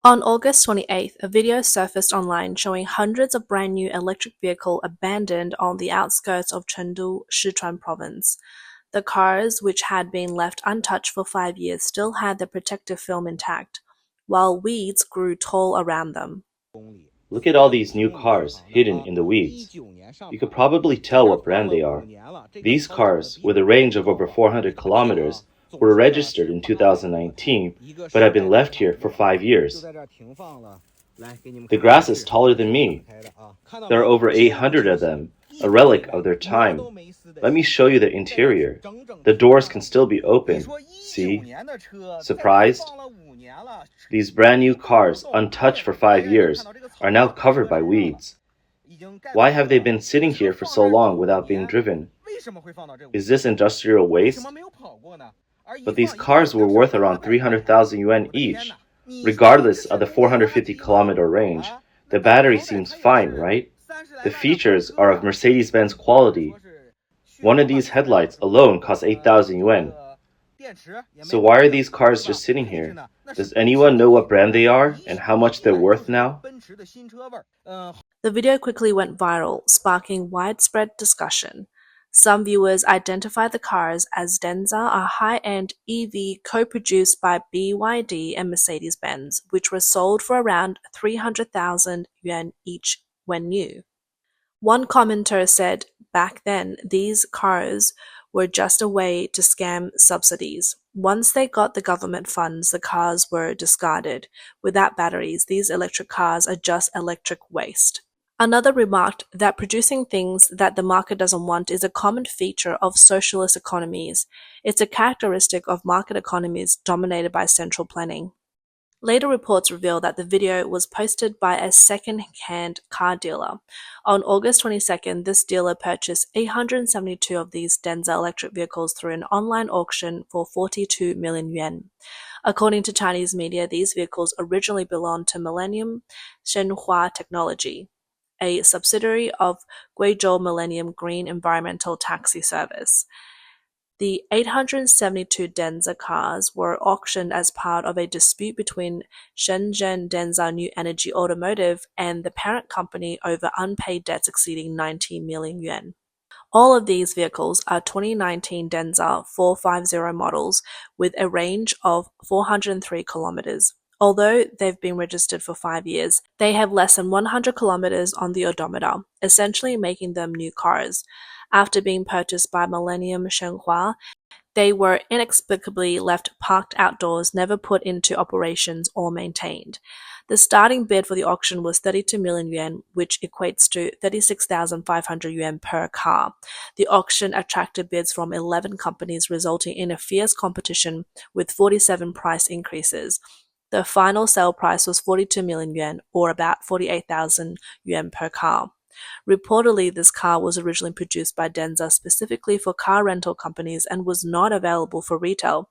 On August 28th, a video surfaced online showing hundreds of brand new electric vehicles abandoned on the outskirts of Chengdu, Sichuan Province. The cars, which had been left untouched for 5 years, still had their protective film intact, while weeds grew tall around them. Look at all these new cars hidden in the weeds. You could probably tell what brand they are. These cars, with a range of over 400 kilometers, were registered in 2019 but have been left here for 5 years. The grass is taller than me. There are over 800 of them, a relic of their time. Let me show you the interior. The doors can still be open. See? Surprised? These brand new cars, untouched for 5 years, are now covered by weeds. Why have they been sitting here for so long without being driven? Is this industrial waste? But these cars were worth around 300,000 yuan each. Regardless of the 450-kilometer range, the battery seems fine, right? The features are of Mercedes-Benz quality. One of these headlights alone costs 8,000 yuan. So why are these cars just sitting here? Does anyone know what brand they are and how much they're worth now? The video quickly went viral, sparking widespread discussion. Some viewers identified the cars as Denza, a high-end EV co-produced by BYD and Mercedes-Benz, which were sold for around 300,000 yuan each when new. One commenter said, back then, these cars were just a way to scam subsidies. Once they got the government funds, the cars were discarded. Without batteries, these electric cars are just electric waste. Another remarked that producing things that the market doesn't want is a common feature of socialist economies. It's a characteristic of market economies dominated by central planning. Later reports reveal that the video was posted by a second-hand car dealer. On August 22nd, this dealer purchased 872 of these Denza electric vehicles through an online auction for 42 million yuan. According to Chinese media, these vehicles originally belonged to Millennium Shenhua Technology, a subsidiary of Guizhou Millennium Green Environmental Taxi Service. The 872 Denza cars were auctioned as part of a dispute between Shenzhen Denza New Energy Automotive and the parent company over unpaid debts exceeding 90 million yuan. All of these vehicles are 2019 Denza 450 models with a range of 403 kilometers. Although they've been registered for 5 years, they have less than 100 kilometers on the odometer, essentially making them new cars. After being purchased by Millennium Shenhua, they were inexplicably left parked outdoors, never put into operations or maintained. The starting bid for the auction was 32 million yuan, which equates to 36,500 yuan per car. The auction attracted bids from 11 companies, resulting in a fierce competition with 47 price increases. The final sale price was 42 million yuan, or about 48,000 yuan per car. Reportedly, this car was originally produced by Denza specifically for car rental companies and was not available for retail,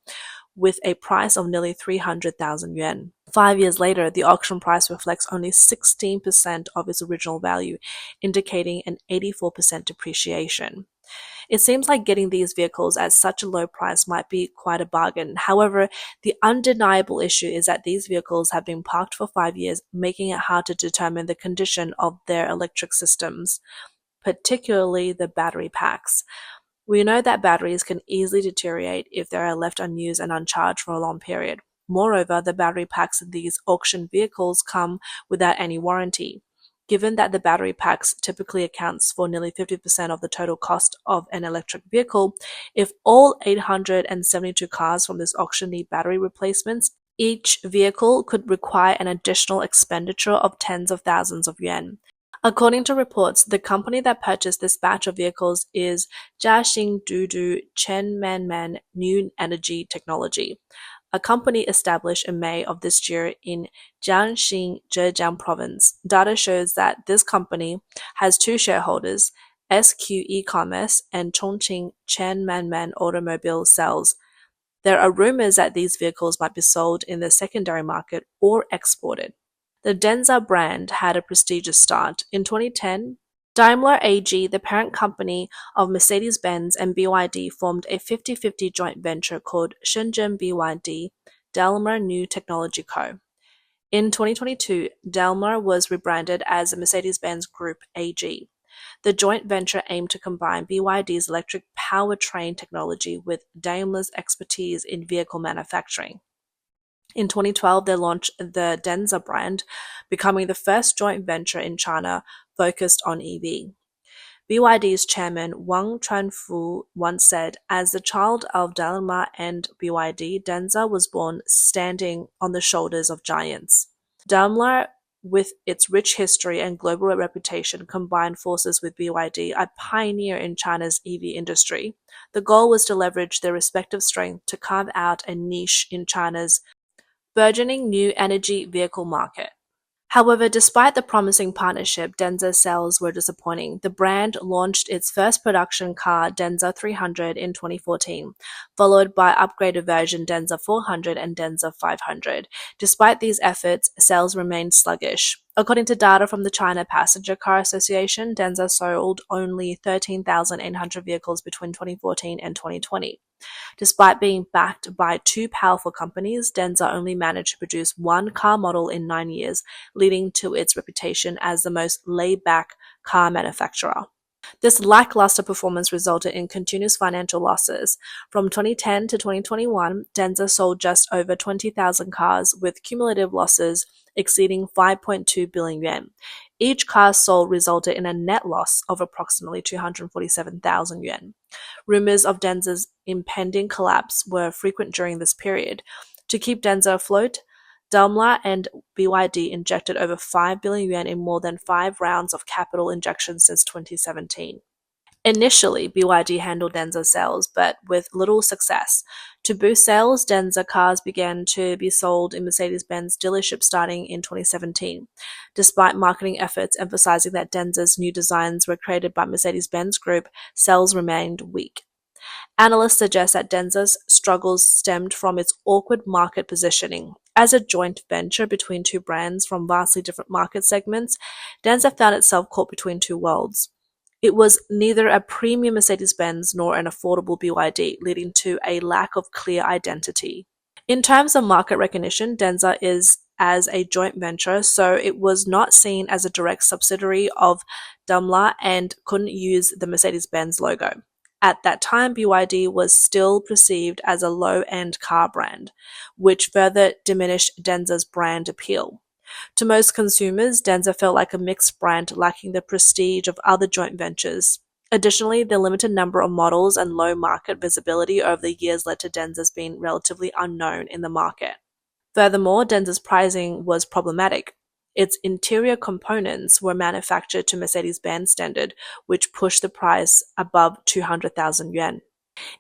with a price of nearly 300,000 yuan. 5 years later, the auction price reflects only 16% of its original value, indicating an 84% depreciation. It seems like getting these vehicles at such a low price might be quite a bargain. However, the undeniable issue is that these vehicles have been parked for 5 years, making it hard to determine the condition of their electric systems, particularly the battery packs. We know that batteries can easily deteriorate if they are left unused and uncharged for a long period. Moreover, the battery packs in these auction vehicles come without any warranty. Given that the battery packs typically accounts for nearly 50% of the total cost of an electric vehicle, if all 872 cars from this auction need battery replacements, each vehicle could require an additional expenditure of tens of thousands of yuan. According to reports, the company that purchased this batch of vehicles is Jiaxing Dudu Chenmanman New Energy Technology, a company established in May of this year in Jiangxi, Zhejiang Province. Data shows that this company has two shareholders, SQ E-Commerce and Chongqing Chenmanman Automobile Sales. There are rumors that these vehicles might be sold in the secondary market or exported. The Denza brand had a prestigious start. In 2010, Daimler AG, the parent company of Mercedes-Benz and BYD, formed a 50-50 joint venture called Shenzhen BYD Daimler New Technology Co. In 2022, Daimler was rebranded as the Mercedes-Benz Group AG. The joint venture aimed to combine BYD's electric powertrain technology with Daimler's expertise in vehicle manufacturing. In 2012, they launched the Denza brand, becoming the first joint venture in China focused on EV. BYD's chairman Wang Chuanfu once said, "As the child of Daimler and BYD, Denza was born standing on the shoulders of giants." Daimler, with its rich history and global reputation, combined forces with BYD, a pioneer in China's EV industry. The goal was to leverage their respective strength to carve out a niche in China's burgeoning new energy vehicle market. However, despite the promising partnership, Denza's sales were disappointing. The brand launched its first production car, Denza 300, in 2014, followed by upgraded version Denza 400 and Denza 500. Despite these efforts, sales remained sluggish. According to data from the China Passenger Car Association, Denza sold only 13,800 vehicles between 2014 and 2020. Despite being backed by two powerful companies, Denza only managed to produce one car model in 9 years, leading to its reputation as the most laid-back car manufacturer. This lackluster performance resulted in continuous financial losses. From 2010 to 2021, Denza sold just over 20,000 cars, with cumulative losses exceeding 5.2 billion yuan. Each car sold resulted in a net loss of approximately 247,000 yuan. Rumors of Denza's impending collapse were frequent during this period. To keep Denza afloat, Daimler and BYD injected over 5 billion yuan in more than 5 rounds of capital injection since 2017. Initially, BYD handled Denza sales, but with little success. To boost sales, Denza cars began to be sold in Mercedes-Benz dealerships starting in 2017. Despite marketing efforts emphasizing that Denza's new designs were created by Mercedes-Benz Group, sales remained weak. Analysts suggest that Denza's struggles stemmed from its awkward market positioning. As a joint venture between two brands from vastly different market segments, Denza found itself caught between two worlds. It was neither a premium Mercedes-Benz nor an affordable BYD, leading to a lack of clear identity. In terms of market recognition, Denza is as a joint venture, so it was not seen as a direct subsidiary of Daimler and couldn't use the Mercedes-Benz logo. At that time, BYD was still perceived as a low-end car brand, which further diminished Denza's brand appeal. To most consumers, Denza felt like a mixed brand lacking the prestige of other joint ventures. Additionally, the limited number of models and low market visibility over the years led to Denza's being relatively unknown in the market. Furthermore, Denza's pricing was problematic. Its interior components were manufactured to Mercedes-Benz standard, which pushed the price above 200,000 yuan.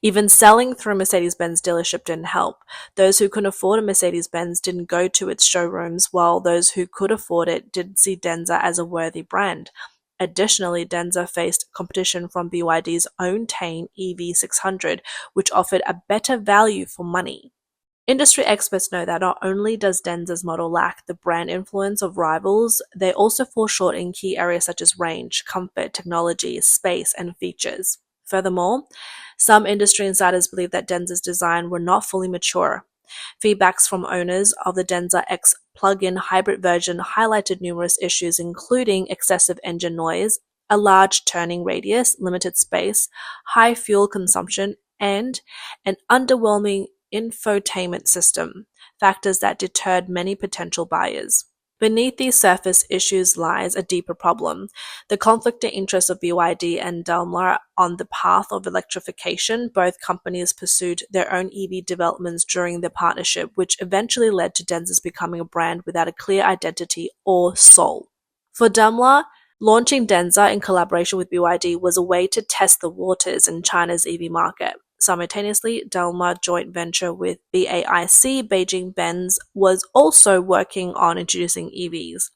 Even selling through Mercedes-Benz dealership didn't help. Those who couldn't afford a Mercedes-Benz didn't go to its showrooms, while those who could afford it didn't see Denza as a worthy brand. Additionally, Denza faced competition from BYD's own Tane EV600, which offered a better value for money. Industry experts know that not only does Denza's model lack the brand influence of rivals, they also fall short in key areas such as range, comfort, technology, space, and features. Furthermore, some industry insiders believe that Denza's design were not fully mature. Feedbacks from owners of the Denza X plug-in hybrid version highlighted numerous issues, including excessive engine noise, a large turning radius, limited space, high fuel consumption, and an underwhelming infotainment system, factors that deterred many potential buyers. Beneath these surface issues lies a deeper problem: the conflicting interests of BYD and Daimler on the path of electrification. Both companies pursued their own EV developments during the partnership, which eventually led to Denza's becoming a brand without a clear identity or soul. For Daimler, launching Denza in collaboration with BYD was a way to test the waters in China's EV market. Simultaneously, Daimler joint venture with BAIC Beijing-Benz was also working on introducing EVs,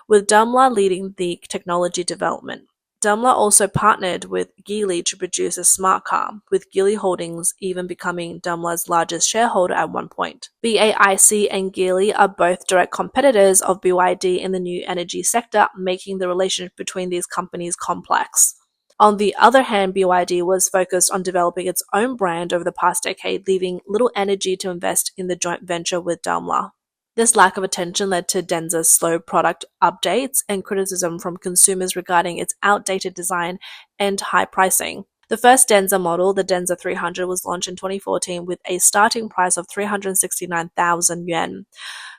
with Daimler leading the technology development. Daimler also partnered with Geely to produce a smart car, with Geely Holdings even becoming Daimler's largest shareholder at one point. BAIC and Geely are both direct competitors of BYD in the new energy sector, making the relationship between these companies complex. On the other hand, BYD was focused on developing its own brand over the past decade, leaving little energy to invest in the joint venture with Daimler. This lack of attention led to Denza's slow product updates and criticism from consumers regarding its outdated design and high pricing. The first Denza model, the Denza 300, was launched in 2014 with a starting price of 369,000 yuan.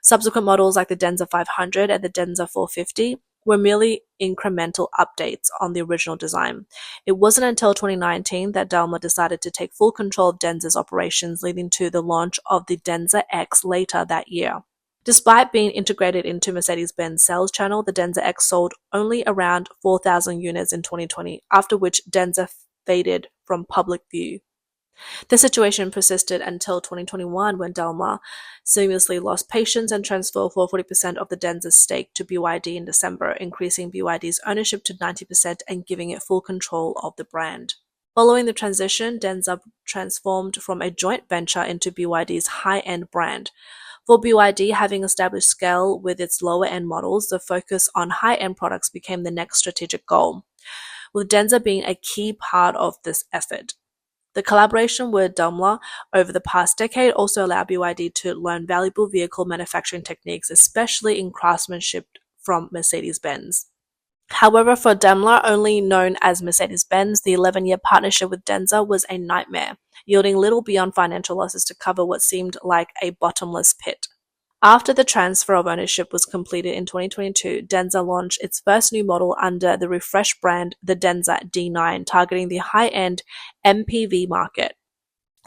Subsequent models like the Denza 500 and the Denza 450 were merely incremental updates on the original design. It wasn't until 2019 that Daimler decided to take full control of Denza's operations, leading to the launch of the Denza X later that year. Despite being integrated into Mercedes-Benz sales channel, the Denza X sold only around 4,000 units in 2020, after which Denza faded from public view. The situation persisted until 2021 when Daimler seamlessly lost patience and transferred 40% of the Denza's stake to BYD in December, increasing BYD's ownership to 90% and giving it full control of the brand. Following the transition, Denza transformed from a joint venture into BYD's high-end brand. For BYD, having established scale with its lower-end models, the focus on high-end products became the next strategic goal, with Denza being a key part of this effort. The collaboration with Daimler over the past decade also allowed BYD to learn valuable vehicle manufacturing techniques, especially in craftsmanship from Mercedes-Benz. However, for Daimler, only known as Mercedes-Benz, the 11-year partnership with Denza was a nightmare, yielding little beyond financial losses to cover what seemed like a bottomless pit. After the transfer of ownership was completed in 2022, Denza launched its first new model under the refreshed brand, the Denza D9, targeting the high-end MPV market.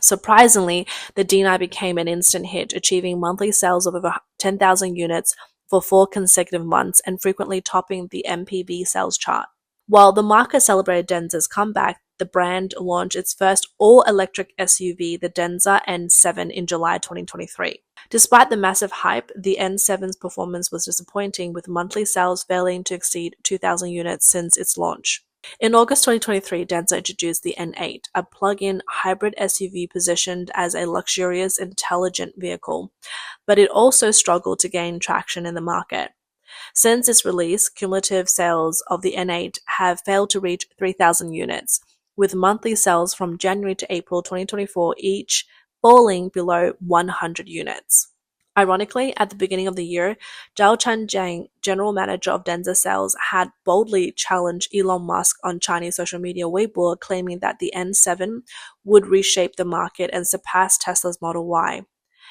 Surprisingly, the D9 became an instant hit, achieving monthly sales of over 10,000 units for 4 consecutive months and frequently topping the MPV sales chart. While the market celebrated Denza's comeback, the brand launched its first all-electric SUV, the Denza N7, in July 2023. Despite the massive hype, the N7's performance was disappointing, with monthly sales failing to exceed 2,000 units since its launch. In August 2023, Denza introduced the N8, a plug-in hybrid SUV positioned as a luxurious, intelligent vehicle, but it also struggled to gain traction in the market. Since its release, cumulative sales of the N8 have failed to reach 3,000 units, with monthly sales from January to April 2024 each falling below 100 units. Ironically, at the beginning of the year, Zhao Changjiang, general manager of Denza Sales, had boldly challenged Elon Musk on Chinese social media Weibo, claiming that the N7 would reshape the market and surpass Tesla's Model Y.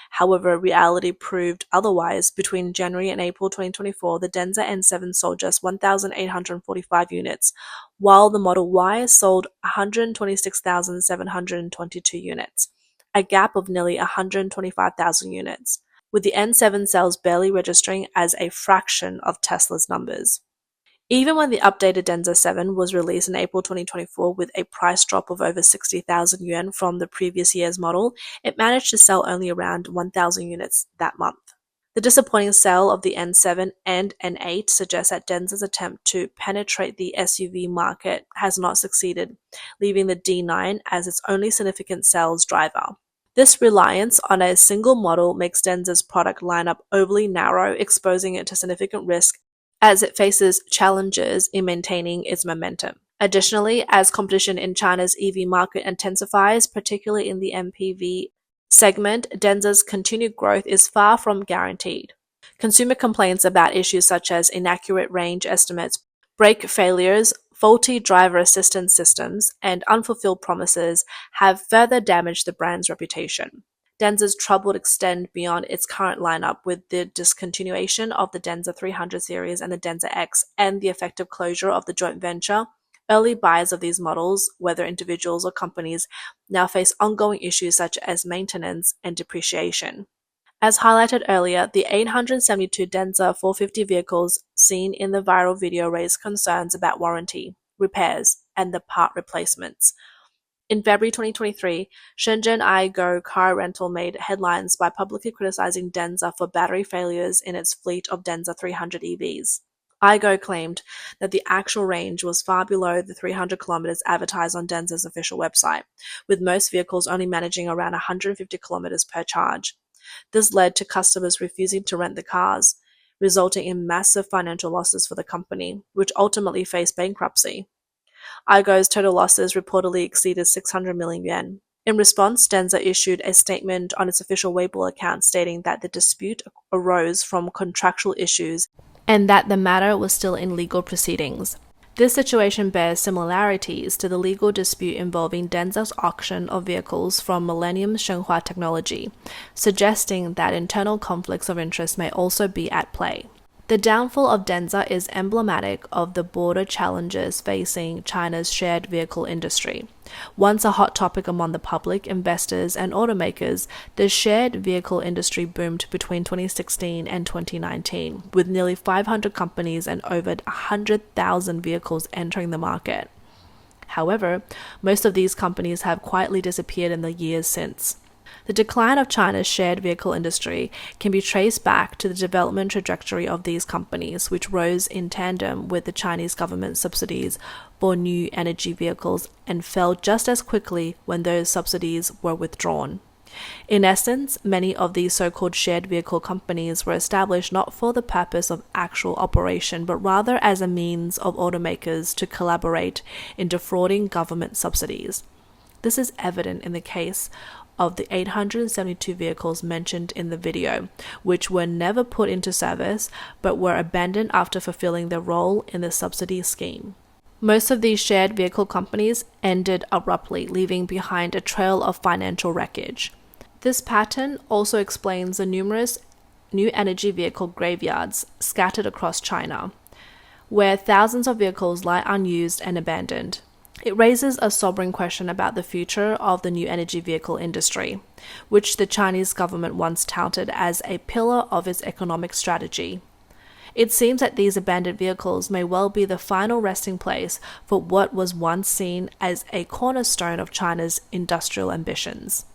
However, reality proved otherwise. Between January and April 2024, the Denza N7 sold just 1,845 units, while the Model Y sold 126,722 units, a gap of nearly 125,000 units, with the N7 sales barely registering as a fraction of Tesla's numbers. Even when the updated Denza 7 was released in April 2024 with a price drop of over 60,000 yuan from the previous year's model, it managed to sell only around 1,000 units that month. The disappointing sale of the N7 and N8 suggests that Denza's attempt to penetrate the SUV market has not succeeded, leaving the D9 as its only significant sales driver. This reliance on a single model makes Denza's product lineup overly narrow, exposing it to significant risk as it faces challenges in maintaining its momentum. Additionally, as competition in China's EV market intensifies, particularly in the MPV segment, Denza's continued growth is far from guaranteed. Consumer complaints about issues such as inaccurate range estimates, brake failures, faulty driver assistance systems, and unfulfilled promises have further damaged the brand's reputation. Denza's trouble extend beyond its current lineup, with the discontinuation of the Denza 300 series and the Denza X and the effective closure of the joint venture. Early buyers of these models, whether individuals or companies, now face ongoing issues such as maintenance and depreciation. As highlighted earlier, the 872 Denza 450 vehicles seen in the viral video raised concerns about warranty, repairs, and the part replacements. In February 2023, Shenzhen iGo car rental made headlines by publicly criticizing Denza for battery failures in its fleet of Denza 300 EVs. iGo claimed that the actual range was far below the 300 kilometers advertised on Denza's official website, with most vehicles only managing around 150 kilometers per charge. This led to customers refusing to rent the cars, resulting in massive financial losses for the company, which ultimately faced bankruptcy. iGo's total losses reportedly exceeded 600 million yuan. In response, Denza issued a statement on its official Weibo account stating that the dispute arose from contractual issues and that the matter was still in legal proceedings. This situation bears similarities to the legal dispute involving Denza's auction of vehicles from Millennium Shenhua Technology, suggesting that internal conflicts of interest may also be at play. The downfall of Denza is emblematic of the broader challenges facing China's shared vehicle industry. Once a hot topic among the public, investors, and automakers, the shared vehicle industry boomed between 2016 and 2019, with nearly 500 companies and over 100,000 vehicles entering the market. However, most of these companies have quietly disappeared in the years since. The decline of China's shared vehicle industry can be traced back to the development trajectory of these companies, which rose in tandem with the Chinese government's subsidies for new energy vehicles and fell just as quickly when those subsidies were withdrawn. In essence, many of these so-called shared vehicle companies were established not for the purpose of actual operation, but rather as a means of automakers to collaborate in defrauding government subsidies. This is evident in the case of the 872 vehicles mentioned in the video, which were never put into service but were abandoned after fulfilling their role in the subsidy scheme. Most of these shared vehicle companies ended abruptly, leaving behind a trail of financial wreckage. This pattern also explains the numerous new energy vehicle graveyards scattered across China, where thousands of vehicles lie unused and abandoned. It raises a sobering question about the future of the new energy vehicle industry, which the Chinese government once touted as a pillar of its economic strategy. It seems that these abandoned vehicles may well be the final resting place for what was once seen as a cornerstone of China's industrial ambitions.